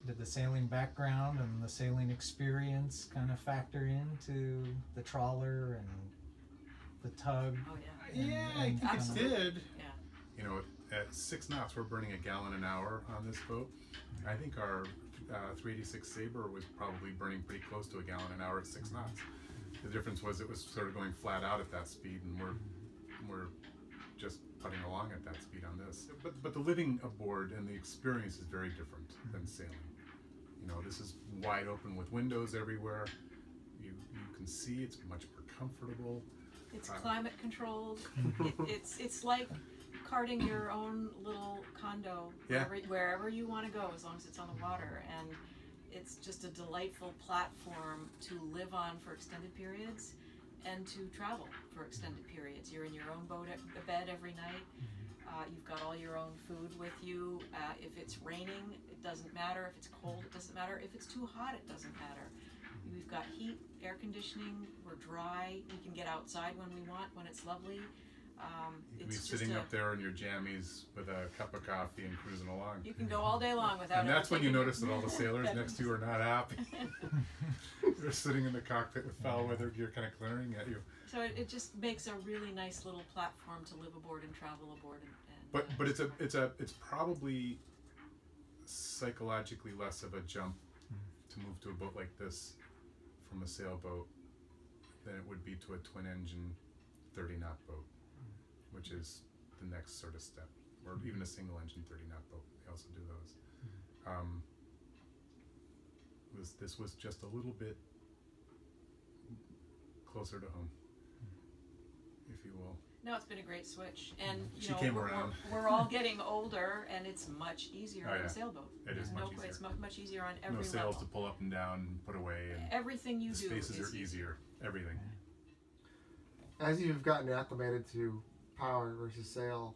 did the sailing background and the sailing experience kind of factor into the trawler and the tug? Oh Yeah, I think it did. Yeah. You know, at 6 knots, we're burning a gallon an hour on this boat. I think our 386 Sabre was probably burning pretty close to a gallon an hour at 6 knots. The difference was it was sort of going flat out at that speed, and we're just putting along at that speed on this. But the living aboard and the experience is very different than sailing. You know, this is wide open with windows everywhere. You can see it's much more comfortable. It's climate controlled. It's like carting your own little condo wherever you want to go, as long as it's on the water. And it's just a delightful platform to live on for extended periods and to travel for extended periods. You're in your own bed every night. You've got all your own food with you. If it's raining, it doesn't matter. If it's cold, it doesn't matter. If it's too hot, it doesn't matter. We've got heat, air conditioning, we're dry. We can get outside when we want, when it's lovely. You can be sitting up there in your jammies with a cup of coffee and cruising along. You can go all day long without. And that's when you notice that all the sailors next to you are not happy. They're sitting in the cockpit with foul weather gear kind of glaring at you. So it just makes a really nice little platform to live aboard and travel aboard. But it's probably psychologically less of a jump to move to a boat like this from a sailboat than it would be to a twin engine 30-knot boat, which is the next sort of step, or even a single engine 30-knot boat. They also do those. This was just a little bit closer to home, if you will. No, it's been a great switch, and She came around. We're all getting older, and it's much easier on a sailboat. It is much easier. It's much easier on every No level. sails to pull up and down and put away, and everything you the do spaces is are easier. Everything. As you've gotten acclimated to power versus sail,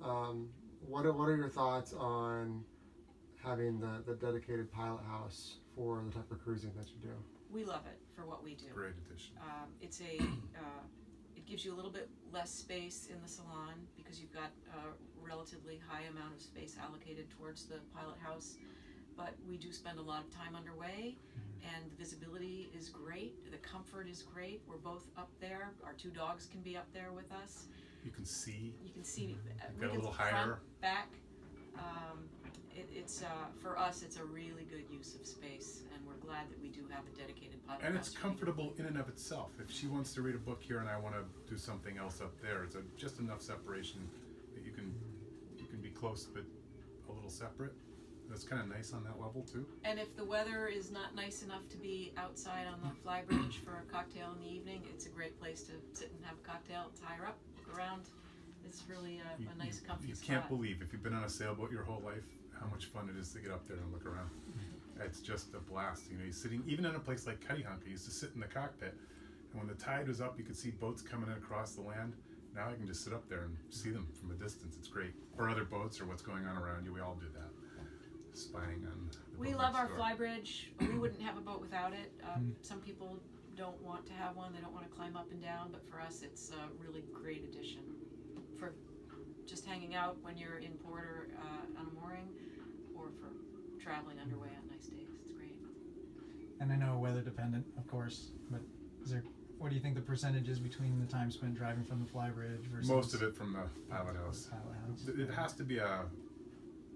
what are your thoughts on having the dedicated pilot house for the type of cruising that you do? We love it for what we do. Great addition. It gives you a little bit less space in the salon because you've got a relatively high amount of space allocated towards the pilot house. But we do spend a lot of time underway, and the visibility is great. The comfort is great. We're both up there. Our 2 dogs can be up there with us. You can see. You can see. You've got a little front, higher. Back. It's for us. It's a really good use of space, and we're glad that we do have a dedicated pilot And house. it's comfortable in and of itself. If she wants to read a book here and I want to do something else up there, it's just enough separation that you can be close but a little separate. That's kind of nice on that level too. And if the weather is not nice enough to be outside on the flybridge for a cocktail in the evening, it's a great place to sit and have a cocktail. It's higher up, look around. It's really a nice, comfy spot. You can't believe, if you've been on a sailboat your whole life, how much fun it is to get up there and look around. It's just a blast. You know, you're sitting, even in a place like Cuttyhunk, I used to sit in the cockpit, and when the tide was up, you could see boats coming in across the land. Now I can just sit up there and see them from a distance. It's great. Or other boats or what's going on around you. We all do that. Spying on the We boat love next our door. flybridge. We wouldn't have a boat without it. Some people don't want to have one. They don't want to climb up and down, but for us it's a really great addition for just hanging out when you're in port or on a mooring, or for traveling underway on nice days. It's great. And I know weather dependent, of course, but what do you think the percentage is between the time spent driving from the flybridge versus Most of it from the pilot house. pilot house? It has to be a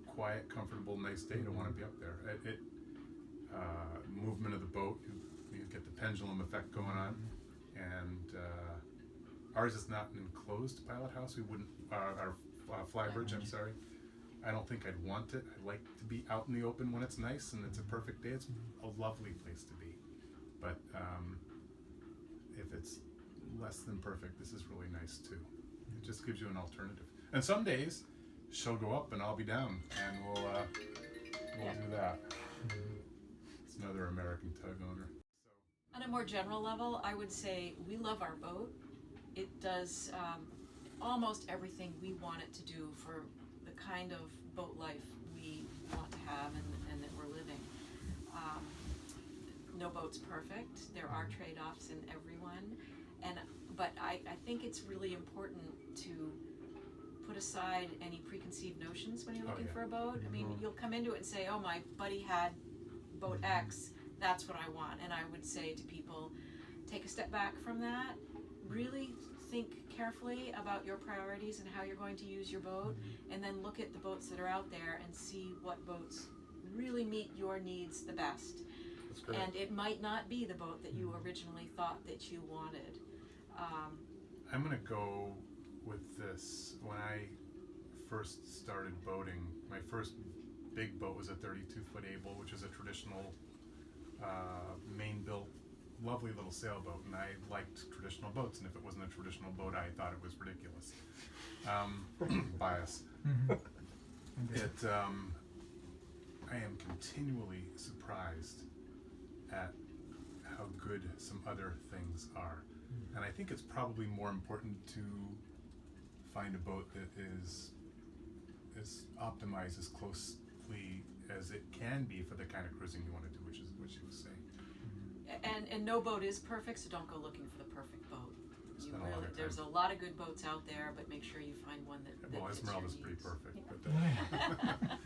quiet, comfortable, nice day to want to be up there. Movement of the boat, you get the pendulum effect going on, and ours is not an enclosed pilot house. We wouldn't, our flybridge, I'm sorry. I don't think I'd want it. I'd like to be out in the open when it's nice and it's a perfect day. It's a lovely place to be. But if it's less than perfect, this is really nice too. It just gives you an alternative. And some days, she'll go up and I'll be down, and we'll do that. It's another American tug owner. On a more general level, I would say we love our boat. It does almost everything we want it to do for the kind of boat life we want to have and that we're living. No boat's perfect. There are trade-offs in everyone, but I think it's really important to put aside any preconceived notions when you're looking for a boat. I mean, you'll come into it and say, oh, my buddy had boat X, that's what I want. And I would say to people, take a step back from that, really think carefully about your priorities and how you're going to use your boat, and then look at the boats that are out there and see what boats really meet your needs the best. That's great. And it might not be the boat that you originally thought that you wanted. I'm gonna go with this. When I first started boating, my first big boat was a 32-foot Able, which is a traditional main-built, lovely little sailboat, and I liked traditional boats, and if it wasn't a traditional boat, I thought it was ridiculous. Bias. I am continually surprised at how good some other things are. And I think it's probably more important to find a boat that is optimized as closely as it can be for the kind of cruising you want to do, which is what she was saying. And no boat is perfect, so don't go looking for the perfect boat. Spend a lot of time. There's a lot of good boats out there, but make sure you find one that Well, fits Esmeralde your is pretty needs. perfect, Yeah. but